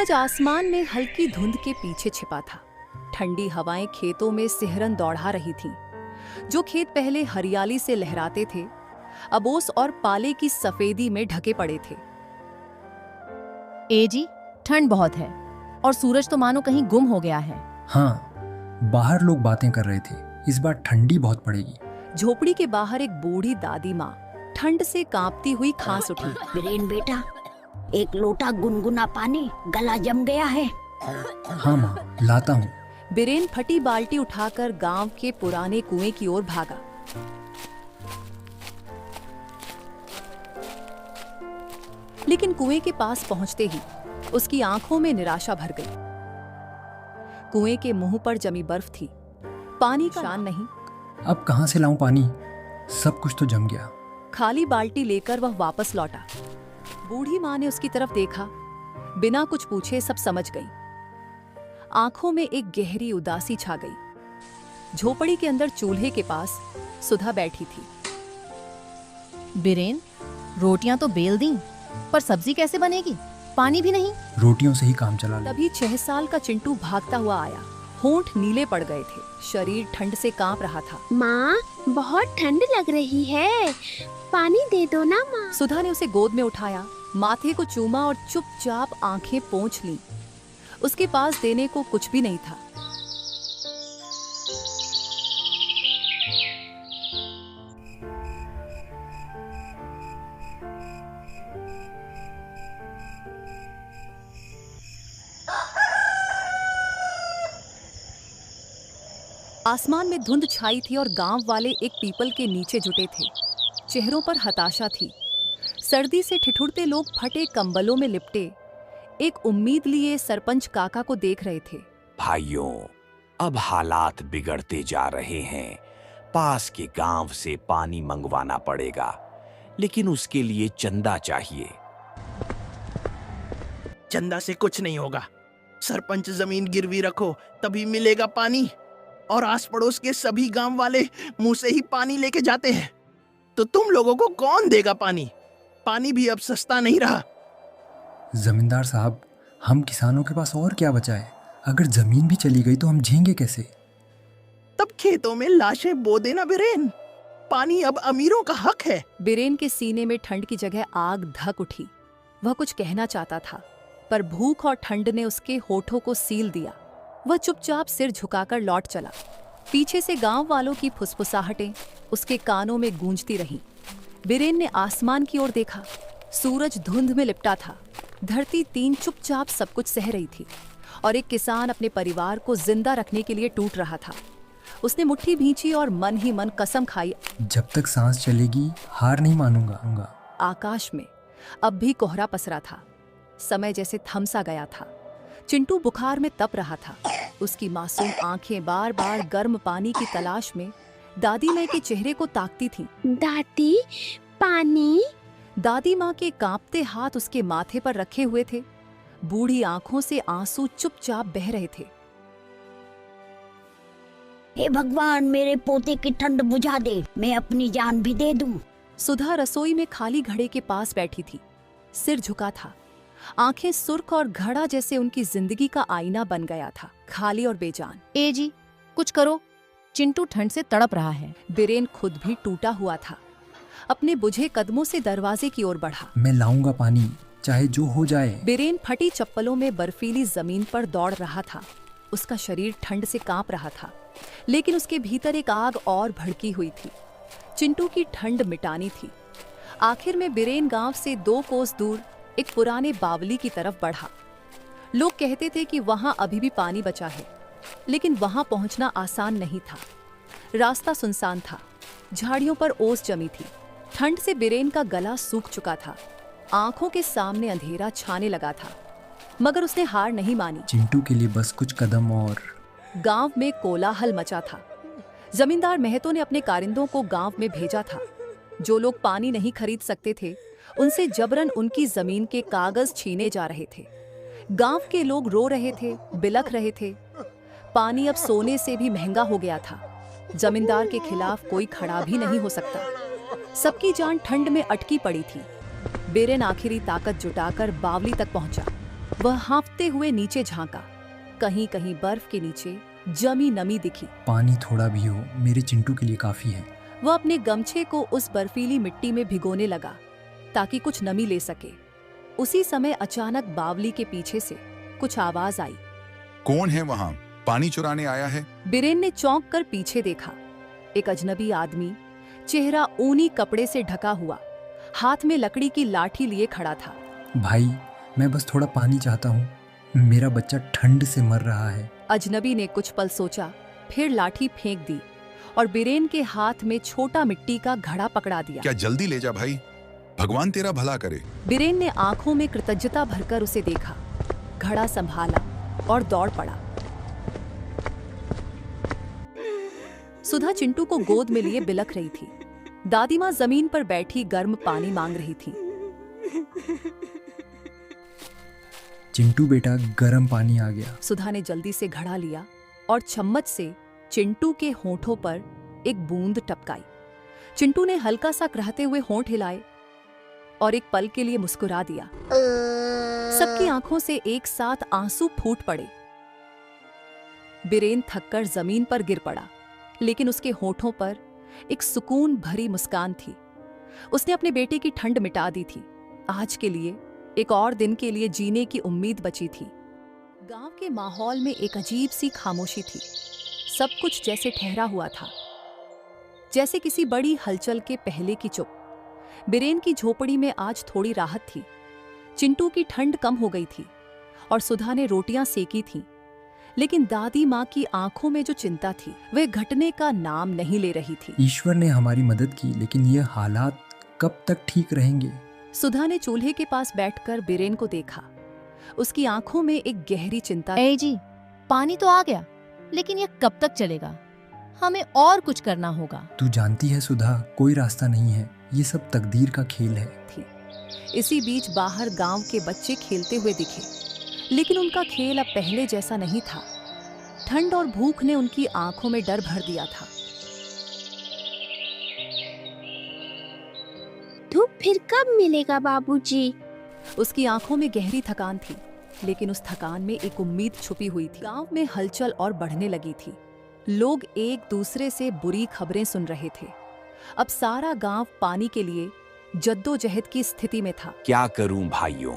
सूरज आसमान में हल्की धुंध के पीछे छिपा था। ठंडी हवाएं खेतों में सिहरन दौड़ा रही थीं। जो खेत पहले हरियाली से लहराते थे, अब ओस और पाले की सफेदी में ढके पड़े थे। ए जी, ठंड बहुत है और सूरज तो मानो कहीं गुम हो गया है। हाँ, बाहर लोग बातें कर रहे थे, इस बार ठंडी बहुत पड़ेगी। झोपड़ी के बाहर एक बूढ़ी दादी माँ ठंड से कांपती हुई खांस उठी। बीरेन बेटा, एक लोटा गुनगुना पानी, गला जम गया है। हाँ माँ, लाता हूँ। बीरेन फटी बाल्टी उठाकर गांव के पुराने कुएं की ओर भागा। लेकिन कुएं के पास पहुंचते ही उसकी आंखों में निराशा भर गई। कुएं के मुंह पर जमी बर्फ थी, पानी का शान नहीं। अब कहाँ से लाऊं पानी? सब कुछ तो जम गया। खाली बाल्टी लेकर वह वापस लौटा। बूढ़ी माँ ने उसकी तरफ देखा, बिना कुछ पूछे सब समझ गई। आंखों में एक गहरी उदासी छा गई। झोपड़ी के अंदर चूल्हे के पास सुधा बैठी थी। बीरेन, रोटियां तो बेल दी, पर सब्जी कैसे बनेगी? पानी भी नहीं। रोटियों से ही काम चला लो। तभी 6 साल का चिंटू भागता हुआ आया। होंठ नीले पड़ गए थे, शरीर ठंड से कांप रहा था। माँ, बहुत ठंड लग रही है, पानी दे दो ना माँ। सुधा ने उसे गोद में उठाया, माथे को चूमा और चुपचाप आंखें पोंछ लीं। उसके पास देने को कुछ भी नहीं था। आसमान में धुंध छाई थी और गांव वाले एक पीपल के नीचे जुटे थे। चेहरों पर हताशा थी। सर्दी से ठिठुरते लोग फटे कंबलों में लिपटे एक उम्मीद लिए सरपंच काका को देख रहे थे। भाइयों, अब हालात बिगड़ते जा रहे हैं। पास के गांव से पानी मंगवाना पड़ेगा, लेकिन उसके लिए चंदा चाहिए। चंदा से कुछ नहीं होगा। सरपंच जमीन गिरवी रखो, तभी मिलेगा पानी। और आस पड़ोस के सभी गांव वाले मुंह से ही पानी लेके जाते हैं, तो तुम लोगों को कौन देगा पानी? पानी भी अब सस्ता नहीं रहा। जमींदार साहब, हम किसानों के पास और क्या बचा है? अगर जमीन भी चली गई तो हम जिएंगे कैसे? तब खेतों में लाशें बो देना बीरेन। पानी अब अमीरों का हक है। बीरेन के सीने में ठंड की जगह आग धक उठी। वह कुछ कहना चाहता था, पर भूख और ठंड ने उसके होठों को सील दिया। वह चुपचाप सिर झुकाकर लौट चला। पीछे से गांव वालों की फुसफुसाहटें उसके कानों में गूंजती रहीं। बीरेन ने आसमान की ओर देखा। सूरज धुंध में लिपटा था। धरती 3 चुपचाप सब कुछ सह रही थी और एक किसान अपने परिवार को जिंदा रखने के लिए टूट रहा था। उसने मुट्ठी भींची और मन ही मन कसम खाई, जब तक सांस चलेगी हार नहीं मानूंगा। आकाश में अब भी कोहरा पसरा था। समय जैसे थम सा गया था। चिंटू बुखार में तप रहा था। उसकी मासूम आंखें बार बार गर्म पानी की तलाश में दादी माँ के चेहरे को ताकती थीं। दादी, पानी। दादी माँ के कांपते हाथ उसके माथे पर रखे हुए थे। बूढ़ी आंखों से आंसू चुपचाप बह रहे थे। हे भगवान, मेरे पोते की ठंड बुझा दे, मैं अपनी जान भी दे दूं। सुधा रसोई में खाली घड़े के पास बैठी थी। सिर झुका था। आंखें सुर्ख और घड़ा जैसे उनकी जिंदगी का आईना बन गया था, खाली और बेजान। ए जी, कुछ करो, चिंटू ठंड से तड़प रहा है। बीरेन खुद भी टूटा हुआ था। अपने बुझे कदमों से दरवाजे की ओर बढ़ा। मैं लाऊंगा पानी, चाहे जो हो जाए। बीरेन फटी चप्पलों में बर्फीली जमीन पर दौड़ रहा था। उसका शरीर ठंड से कांप रहा था, लेकिन उसके भीतर एक आग और भड़की हुई थी। चिंटू की ठंड मिटानी थी। आखिर में बीरेन गांव से 2 कोस दूर एक पुराने बावली की तरफ बढ़ा। लोग कहते थे कि वहां अभी भी पानी बचा है, लेकिन वहां पहुंचना आसान नहीं था। रास्ता सुनसान था। झाड़ियों पर ओस जमी थी। ठंड से बीरेन का गला सूख चुका था। आंखों के सामने अंधेरा छाने लगा था, मगर उसने हार नहीं मानी। चिंटू के लिए बस कुछ कदम और। गांव में कोलाहल मचा था। जमींदार महतो ने अपने कारिंदों को गांव में भेजा था। जो लोग पानी नहीं खरीद सकते थे, उनसे जबरन उनकी जमीन के कागज छीने जा रहे थे। गांव के लोग रो रहे थे, बिलख रहे थे। पानी अब सोने से भी महंगा हो गया था। जमींदार के खिलाफ कोई खड़ा भी नहीं हो सकता। सबकी जान ठंड में अटकी पड़ी थी। बीरेन आखिरी ताकत जुटाकर बावली तक पहुंचा। वह हाँफते हुए नीचे झांका। कहीं कहीं बर्फ के नीचे जमी नमी दिखी। पानी थोड़ा भी हो मेरे चिंटू के लिए काफी है। वह अपने गमछे को उस बर्फीली मिट्टी में भिगोने लगा ताकि कुछ नमी ले सके। उसी समय अचानक बावली के पीछे से कुछ आवाज आई। कौन है वहाँ? पानी चुराने आया है? बीरेन ने चौंक कर पीछे देखा। एक अजनबी आदमी, चेहरा ऊनी कपड़े से ढका हुआ, हाथ में लकड़ी की लाठी लिए खड़ा था। भाई मैं बस थोड़ा पानी चाहता हूँ, मेरा बच्चा ठंड से मर रहा है। अजनबी ने कुछ पल सोचा, फिर लाठी फेंक दी और बीरेन के हाथ में छोटा मिट्टी का घड़ा पकड़ा दिया। क्या जल्दी ले जा भाई, भगवान तेरा भला करे। बीरेन ने आंखों में कृतज्ञता भरकर उसे देखा, घड़ा संभाला और दौड़ पड़ा। सुधा चिंटू को गोद में लिए बिलख रही थी। दादी माँ जमीन पर बैठी गर्म पानी मांग रही थी। चिंटू बेटा गर्म पानी आ गया। सुधा ने जल्दी से घड़ा लिया और चम्मच से चिंटू के होठों पर एक बूंद टपकाई। चिंटू ने हल्का सा कराहते हुए होंठ हिलाए और एक पल के लिए मुस्कुरा दिया। सबकी आंखों से एक साथ आंसू फूट पड़े। बीरेन थककर जमीन पर गिर पड़ा, लेकिन उसके होठों पर एक सुकून भरी मुस्कान थी। उसने अपने बेटे की ठंड मिटा दी थी। आज के लिए एक और दिन के लिए जीने की उम्मीद बची थी। गांव के माहौल में एक अजीब सी खामोशी थी। सब कुछ जैसे ठहरा हुआ था, जैसे किसी बड़ी हलचल के पहले की चुप। बीरेन की झोपड़ी में आज थोड़ी राहत थी। चिंटू की ठंड कम हो गई थी और सुधा ने रोटियां सेकी थीं। लेकिन दादी माँ की आंखों में जो चिंता थी वह घटने का नाम नहीं ले रही थी। ईश्वर ने हमारी मदद की, लेकिन ये हालात कब तक ठीक रहेंगे? सुधा ने चूल्हे के पास बैठकर बीरेन को देखा। उसकी आंखों में एक गहरी चिंता। ए जी, पानी तो आ गया, लेकिन ये कब तक चलेगा? हमें और कुछ करना होगा। तू जानती है सुधा, कोई रास्ता नहीं है, ये सब तकदीर का खेल है। थी। इसी बीच बाहर गांव के बच्चे खेलते हुए दिखे, लेकिन उनका खेल अब पहले जैसा नहीं था। ठंड और भूख ने उनकी आंखों में डर भर दिया था। धूप फिर कब मिलेगा बाबूजी? उसकी आंखों में गहरी थकान थी, लेकिन उस थकान में एक उम्मीद छुपी हुई थी। गांव में हलचल और बढ़ने लगी थी। लोग एक दूसरे से बुरी खबरें सुन रहे थे। अब सारा गांव पानी के लिए जद्दोजहद की स्थिति में था। क्या करूं भाइयों,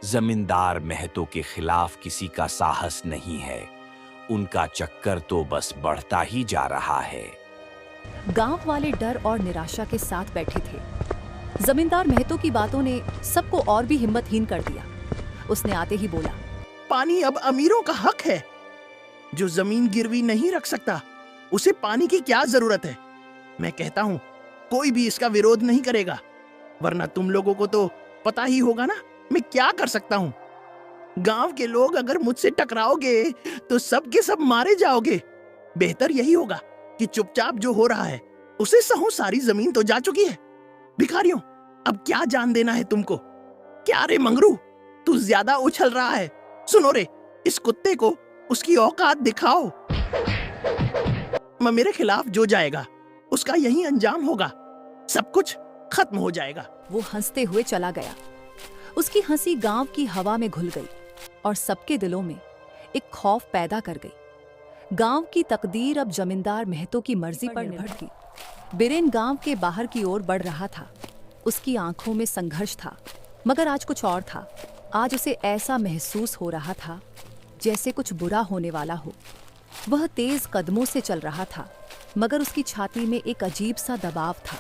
जमींदार महतो के खिलाफ किसी का साहस नहीं है। उनका चक्कर तो बस बढ़ता ही जा रहा है। गांव वाले डर और निराशा के साथ बैठे थे। जमींदार महतो की बातों ने सबको और भी हिम्मतहीन कर दिया। उसने आते ही बोला, पानी अब अमीरों का हक है। जो जमीन गिरवी नहीं रख सकता, उसे पानी की क्या जरूरत है? मैं कहता हूँ कोई भी इसका विरोध नहीं करेगा, वरना तुम लोगों को तो पता ही होगा ना मैं क्या कर सकता हूँ। गांव के लोग अगर मुझसे टकराओगे तो सब के सब मारे जाओगे। बेहतर यही होगा कि चुपचाप जो हो रहा है उसे सहूं। सारी जमीन तो जा चुकी है। भिखारियों, अब क्या जान देना है तुमको? क्या रे मंगरू, तू ज्यादा उछल रहा है। सुनो रे, इस कुत्ते को उसकी औकात दिखाओ। मेरे खिलाफ जो जाएगा उसका यही अंजाम होगा। सब कुछ खत्म हो जाएगा। वो हंसते हुए चला गया। उसकी हंसी गांव की हवा में घुल गई और सबके दिलों में एक खौफ पैदा कर गई। गांव की तकदीर अब जमींदार महतो की मर्जी पर निर्भर थी। बीरेन गांव के बाहर की ओर बढ़ रहा था। उसकी आंखों में संघर्ष था, मगर आज कुछ और था। आज उसे ऐसा महसूस हो रहा था जैसे कुछ बुरा होने वाला हो। वह तेज कदमों से चल रहा था, मगर उसकी छाती में एक अजीब सा दबाव था।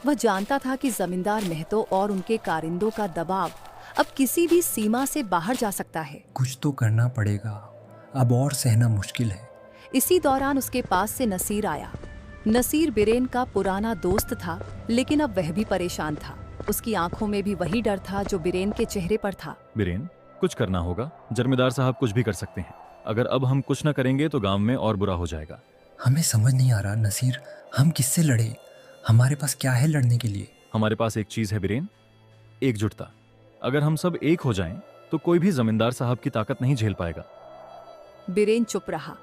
वह जानता था कि जमींदार महतो और उनके कारिंदों का दबाव अब किसी भी सीमा से बाहर जा सकता है। कुछ तो करना पड़ेगा, अब और सहना मुश्किल है। इसी दौरान उसके पास से नसीर आया। नसीर बीरेन का पुराना दोस्त था, लेकिन अब वह भी परेशान था। उसकी आंखों में भी वही डर था जो बीरेन के चेहरे पर था। बीरेन, कुछ करना होगा। जमींदार साहब कुछ भी कर सकते हैं। अगर अब हम कुछ न करेंगे तो गांव में और बुरा हो जाएगा। हमें समझ नहीं आ रहा नसीर, हम किससे लड़े? हमारे पास क्या है लड़ने के लिए? हमारे पास एक चीज है बीरेन, एकजुटता। अगर हम सब एक हो जाएं तो कोई भी जमींदार साहब की ताकत नहीं झेल पाएगा। बीरेन चुप रहा।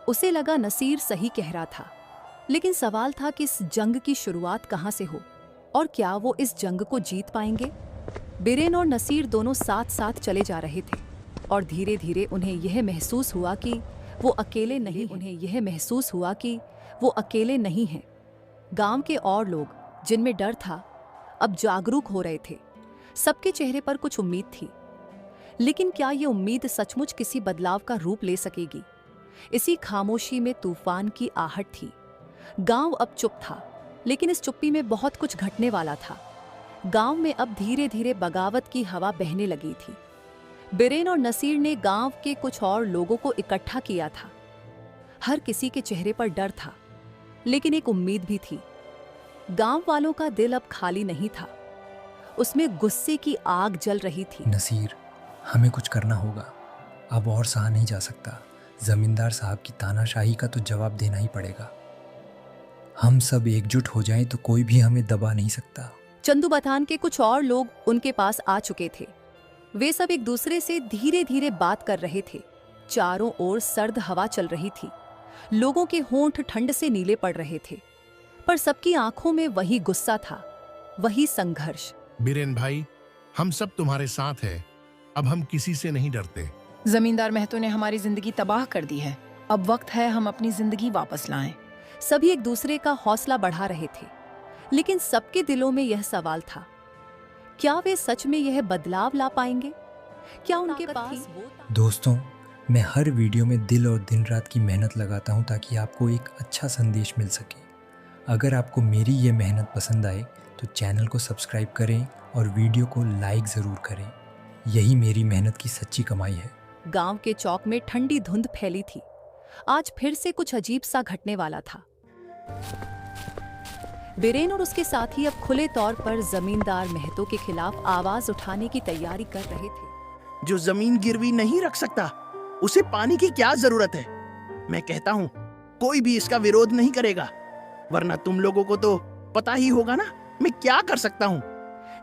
उसे लगा नसीर सही कह रहा था, लेकिन सवाल था कि इस जंग की शुरुआत कहां से हो और क्या वो इस जंग को जीत पाएंगे। बीरेन और नसीर दोनों साथ साथ चले जा रहे थे। और धीरे धीरे उन्हें यह महसूस हुआ कि वो अकेले नहीं हैं। गांव के और लोग, जिनमें डर था, अब जागरूक हो रहे थे। सबके चेहरे पर कुछ उम्मीद थी, लेकिन क्या ये उम्मीद सचमुच किसी बदलाव का रूप ले सकेगी? इसी खामोशी में तूफान की आहट थी। गांव अब चुप था, लेकिन इस चुप्पी में बहुत कुछ घटने वाला था। गांव में अब धीरे धीरे बगावत की हवा बहने लगी थी। बिरेन और नसीर ने गांव के कुछ और लोगों को इकट्ठा किया था। हर किसी के चेहरे पर डर था, लेकिन एक उम्मीद भी थी। गांव वालों का दिल अब खाली नहीं था, उसमें गुस्से की आग जल रही थी। नसीर, हमें कुछ करना होगा। अब और सहा नहीं जा सकता। जमींदार साहब की तानाशाही का तो जवाब देना ही पड़ेगा। हम सब एकजुट हो जाएं तो कोई भी हमें दबा नहीं सकता। चंदू बतान के कुछ और लोग उनके पास आ चुके थे। वे सब एक दूसरे से धीरे धीरे बात कर रहे थे। चारों ओर सर्द हवा चल रही थी। लोगों के होंठ ठंड से नीले पड़ रहे थे, पर सबकी आंखों में वही गुस्सा था, वही संघर्ष। बिरेन भाई, हम सब तुम्हारे साथ हैं। अब हम किसी से नहीं डरते। जमींदार महतो ने हमारी जिंदगी तबाह कर दी है। अब वक्त है हम अपनी जिंदगी वापस लाएं। सभी एक दूसरे का हौसला बढ़ा रहे थे, लेकिन सबके दिलों में यह सवाल था, क्या वे सच में यह बदलाव ला पाएंगे? क्या उनके पास दोस्तों, मैं हर वीडियो में दिल और दिन रात की मेहनत लगाता हूं ताकि आपको एक अच्छा संदेश मिल सके। अगर आपको मेरी ये मेहनत पसंद आए तो चैनल को सब्सक्राइब करें और वीडियो को लाइक ज़रूर करें। यही मेरी मेहनत की सच्ची कमाई है। गांव के चौक में ठंडी धुंध फैली थी। आज फिर से कुछ अजीब सा घटने वाला था। बिरेन और उसके साथी अब खुले तौर पर जमींदार महतो के खिलाफ आवाज उठाने की तैयारी कर रहे थे। जो जमीन गिरवी नहीं रख सकता, उसे पानी की क्या जरूरत है? मैं कहता हूँ, कोई भी इसका विरोध नहीं करेगा, वरना तुम लोगों को तो पता ही होगा ना मैं क्या कर सकता हूँ।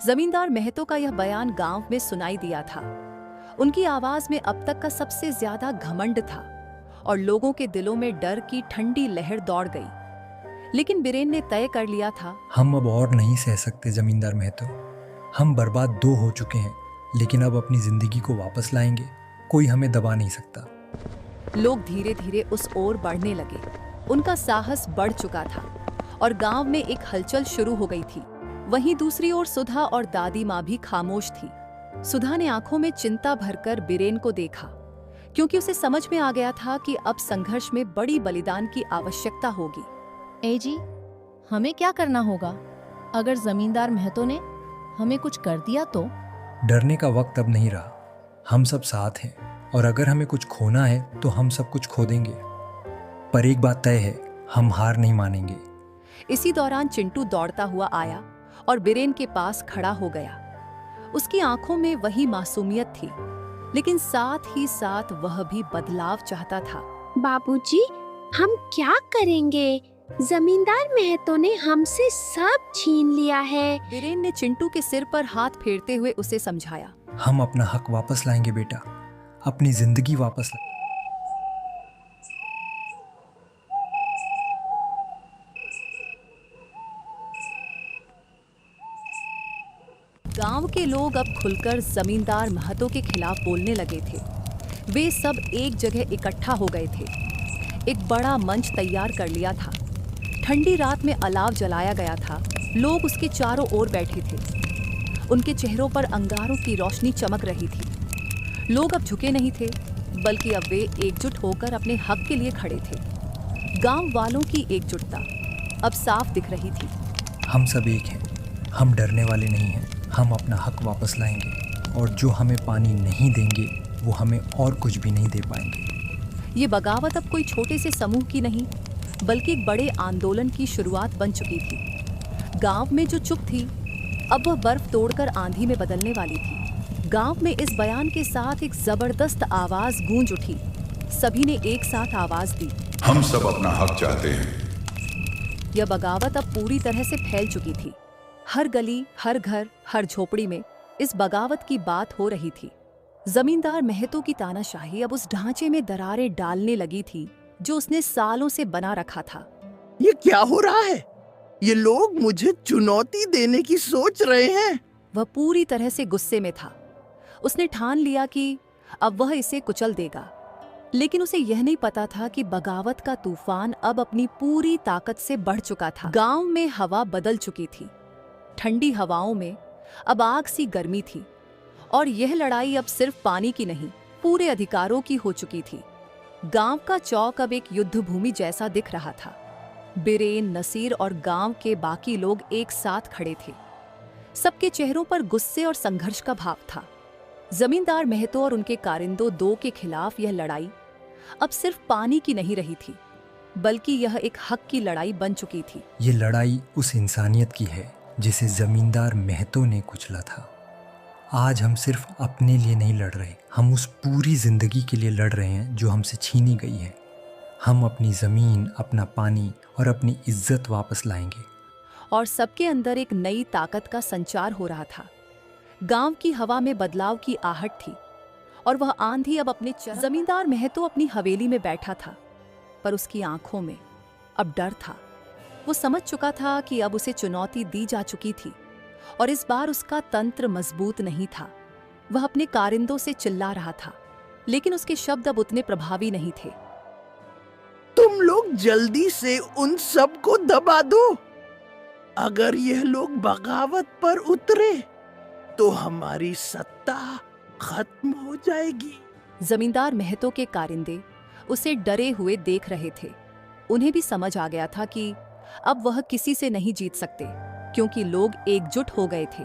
जमींदार महतो का यह बयान गांव में सुनाई दिया था। उनकी आवाज में अब तक का सबसे ज्यादा घमंड था और लोगों के दिलों में डर की ठंडी लहर दौड़ गई। लेकिन बिरेन ने तय कर लिया था, हम अब और नहीं सह सकते जमींदार महतो। हम बर्बाद 2 हो चुके हैं, लेकिन अब अपनी जिंदगी को वापस लाएंगे। कोई हमें दबा नहीं सकता। लोग धीरे धीरे उस ओर बढ़ने लगे। उनका साहस बढ़ चुका था और गांव में एक हलचल शुरू हो गई थी। वहीं दूसरी ओर सुधा और दादी माँ भी खामोश थी। सुधा ने आंखों में चिंता भरकर बिरेन को देखा, क्योंकि उसे समझ में आ गया था कि अब संघर्ष में बड़ी बलिदान की आवश्यकता होगी। ए जी, हमें क्या करना होगा? अगर जमींदार महतो ने हमें कुछ कर दिया तो? डरने का वक्त अब नहीं रहा। हम सब साथ हैं और अगर हमें कुछ खोना है तो हम सब कुछ खो देंगे, पर एक बात तय है, हम हार नहीं मानेंगे। इसी दौरान चिंटू दौड़ता हुआ आया और बिरेन के पास खड़ा हो गया। उसकी आंखों में वही मासूमियत थी, लेकिन साथ ही साथ वह भी बदलाव चाहता था। बाबूजी, हम क्या करेंगे? जमींदार महतो ने हमसे सब छीन लिया है। बिरेन ने चिंटू के सिर पर हाथ फेरते हुए उसे समझाया। हम अपना हक वापस लाएंगे बेटा, अपनी जिंदगी वापस ला। गांव के लोग अब खुलकर जमींदार महतो के खिलाफ बोलने लगे थे। वे सब एक जगह इकट्ठा हो गए थे। एक बड़ा मंच तैयार कर लिया था। ठंडी रात में अलाव जलाया गया था। लोग उसके चारों ओर बैठे थे। उनके चेहरों पर अंगारों की रोशनी चमक रही थी। लोग अब झुके नहीं थे, बल्कि अब वे एकजुट होकर अपने हक के लिए खड़े थे। गांव वालों की एकजुटता अब साफ दिख रही थी। हम सब एक हैं, हम डरने वाले नहीं हैं। हम अपना हक वापस लाएंगे और जो हमें पानी नहीं देंगे वो हमें और कुछ भी नहीं दे पाएंगे। ये बगावत अब कोई छोटे से समूह की नहीं, बल्कि एक बड़े आंदोलन की शुरुआत बन चुकी थी। गांव में जो चुप थी, अब वह बर्फ तोड़कर आंधी में बदलने वाली थी। गांव में इस बयान के साथ एक जबरदस्त आवाज गूंज उठी। सभी ने एक साथ आवाज दी, हम सब अपना हक चाहते हैं। यह बगावत अब पूरी तरह से फैल चुकी थी। हर गली, हर घर, हर झोपड़ी में इस बगावत की बात हो रही थी। जमींदार महतो की तानाशाही अब उस ढांचे में दरारें डालने लगी थी जो उसने सालों से बना रखा था। ये क्या हो रहा है? ये लोग मुझे चुनौती देने की सोच रहे हैं। वह पूरी तरह से गुस्से में था। उसने ठान लिया कि अब वह इसे कुचल देगा। लेकिन उसे यह नहीं पता था कि बगावत का तूफान अब अपनी पूरी ताकत से बढ़ चुका था। गांव में हवा बदल चुकी थी। ठंडी हवाओं में अब आग सी गर्मी थी और यह लड़ाई अब सिर्फ पानी की नहीं, पूरे अधिकारों की हो चुकी थी। गांव का चौक अब एक युद्ध भूमि जैसा दिख रहा था। बिरेन, नसीर और गांव के बाकी लोग एक साथ खड़े थे। सबके चेहरों पर गुस्से और संघर्ष का भाव था। जमींदार महतो और उनके कारिंदों दो के खिलाफ यह लड़ाई अब सिर्फ पानी की नहीं रही थी, बल्कि यह एक हक की लड़ाई बन चुकी थी। ये लड़ाई उस इंसानियत की है जिसे जमींदार महतो ने कुचला था। आज हम सिर्फ अपने लिए नहीं लड़ रहे, हम उस पूरी जिंदगी के लिए लड़ रहे हैं जो हमसे छीनी गई है। हम अपनी जमीन, अपना पानी और अपनी इज्जत वापस लाएंगे। और सबके अंदर एक नई ताकत का संचार हो रहा था। गांव की हवा में बदलाव की आहट थी और वह आंधी अब अपने जमींदार महतो अपनी हवेली में बैठा था, पर उसकी आंखों में अब डर था। वो समझ चुका था कि अब उसे चुनौती दी जा चुकी थी और इस बार उसका तंत्र मजबूत नहीं था। वह अपने कारिंदों से चिल्ला रहा था, लेकिन उसके शब्द अब उतने प्रभावी नहीं थे। तुम लोग जल्दी से उन सब को दबा दो। अगर यह लोग बगावत पर उतरे तो हमारी सत्ता खत्म हो जाएगी। जमींदार महतो के कारिंदे उसे डरे हुए देख रहे थे। उन्हें भी समझ आ गया था कि अब वह किसी से नहीं जीत सकते, क्योंकि लोग एकजुट हो गए थे।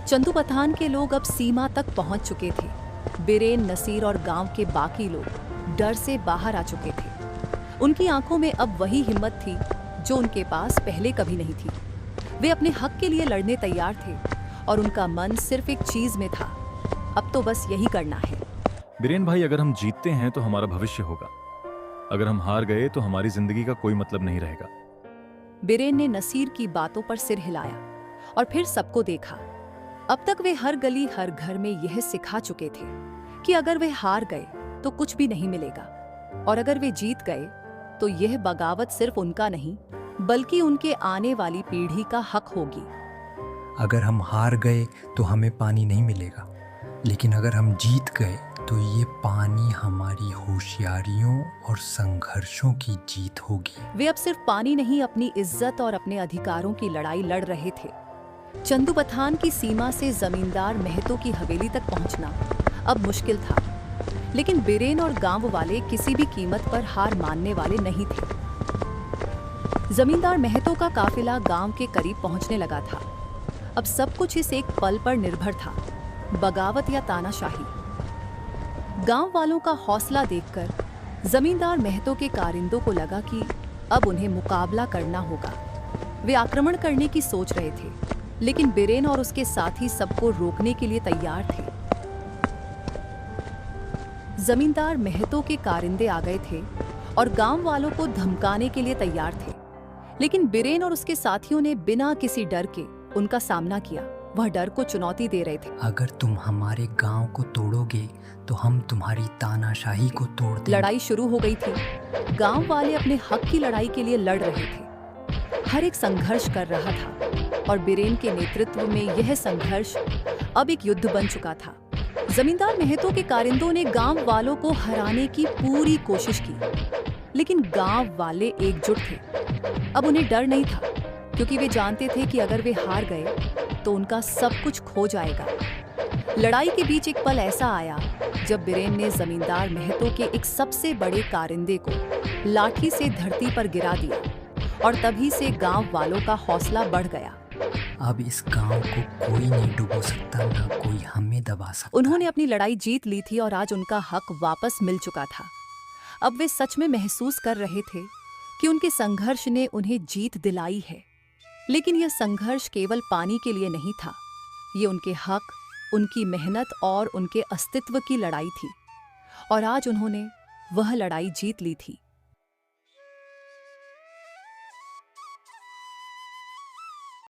चंदू पठान के लोग अब सीमा तक पहुंच चुके थे। बिरेन, नसीर और गांव के बाकी लोग डर से बाहर आ चुके थे। उनकी आंखों में अब वही हिम्मत थी जो उनके पास पहले कभी नहीं थी। वे अपने हक के लिए लड़ने तैयार थे और उनका मन सिर्फ एक चीज में था, अब तो बस यही करना है। बिरेन भाई, अगर हम जीतते हैं तो हमारा भविष्य होगा, अगर हम हार गए तो हमारी जिंदगी का कोई मतलब नहीं रहेगा। बिरेन ने नसीर की बातों पर सिर हिलाया और फिर सबको देखा। अब तक वे हर गली हर घर में यह सिखा चुके थे कि अगर वे हार गए तो कुछ भी नहीं मिलेगा, और अगर वे जीत गए तो यह बगावत सिर्फ उनका नहीं बल्कि उनके आने वाली पीढ़ी का हक होगी। अगर हम हार गए तो हमें पानी नहीं मिलेगा, लेकिन अगर हम जीत गए तो ये पानी हमारी होशियारियों और संघर्षों की जीत होगी। वे अब सिर्फ पानी नहीं, अपनी इज्जत और अपने अधिकारों की लड़ाई लड़ रहे थे। चंदू पठान की सीमा से जमींदार महतो की हवेली तक पहुंचना अब मुश्किल था, लेकिन बिरेन और गांव वाले किसी भी कीमत पर हार मानने वाले नहीं थे। जमींदार महतो का काफिला गांव के करीब पहुंचने लगा था। अब सब कुछ इस एक पल पर निर्भर था, बगावत या तानाशाही। गांव वालों का हौसला देखकर जमींदार महतो के कारिंदों को लगा कि अब उन्हें मुकाबला करना होगा। वे आक्रमण करने की सोच रहे थे, लेकिन बिरेन और उसके साथी सबको रोकने के लिए तैयार थे। जमींदार महतो के कारिंदे आ गए थे और गांव वालों को धमकाने के लिए तैयार थे, लेकिन बिरेन और उसके साथियों ने बिना किसी डर के उनका सामना किया। वह डर को चुनौती दे रहे थे। अगर तुम हमारे गांव को तोड़ोगे तो हम तुम्हारी तानाशाही को तोड़ देंगे। लड़ाई शुरू हो गई थी। गांव वाले अपने हक की लड़ाई के लिए लड़ रहे थे। हर एक संघर्ष कर रहा था और बिरेन के नेतृत्व में यह संघर्ष अब एक युद्ध बन चुका था। जमींदार महतो के कारिंदों ने गांव वालों को हराने की पूरी कोशिश की, लेकिन गांव वाले एकजुट थे। अब उन्हें डर नहीं था, क्योंकि वे जानते थे कि अगर वे हार गए तो उनका सब कुछ खो जाएगा। लड़ाई के बीच एक पल ऐसा आया जब बिरेन ने जमींदार महतो के एक सबसे बड़े कारिंदे को लाठी से धरती पर गिरा दिया, और तभी से गांव वालों का हौसला बढ़ गया। अब इस गांव को कोई नहीं डुबो सकता, ना कोई हमें दबा सकता। उन्होंने अपनी लड़ाई जीत ली थी और आज उनका हक वापस मिल चुका था। अब वे सच में महसूस कर रहे थे कि उनके संघर्ष ने उन्हें जीत दिलाई है। लेकिन यह संघर्ष केवल पानी के लिए नहीं था, ये उनके हक, उनकी मेहनत और उनके अस्तित्व की लड़ाई थी, और आज उन्होंने वह लड़ाई जीत ली थी।